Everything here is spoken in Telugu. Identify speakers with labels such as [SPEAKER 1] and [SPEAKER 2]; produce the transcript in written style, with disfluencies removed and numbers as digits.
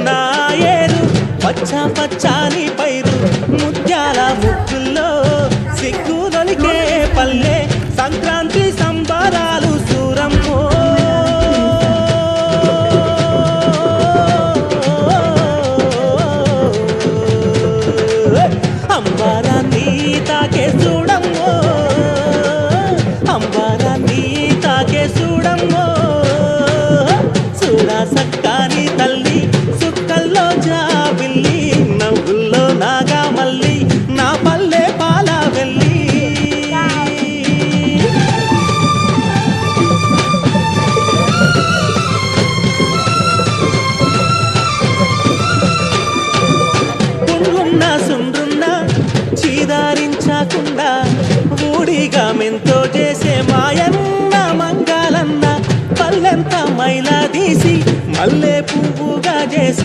[SPEAKER 1] నా ఏరు పచ్చ పచ్చాని పైరు ముత్యాల ముక్కుల్లో సిగ్గులొలికే పల్లె సంక్రాంతి సంబరాలు సూరమ్మో అంబారాన్ని తాకే చూడమ్మో అంబారాన్ని తాకే చూడమ్మో చూడా సక్కాని తల్లి సుక్కల్లో జాబిల్లి నవ్వుల్లో నాగా మల్లి నా పల్లె పాల వెళ్ళి పుండ్రున్న సుండ్రున్న చీదారించకుండా ఊడిగా మెంతో చేసే మాయన్న మంగాలన్న పల్లెంత మైలా తీసి మల్లె పువ్వుగా చేసి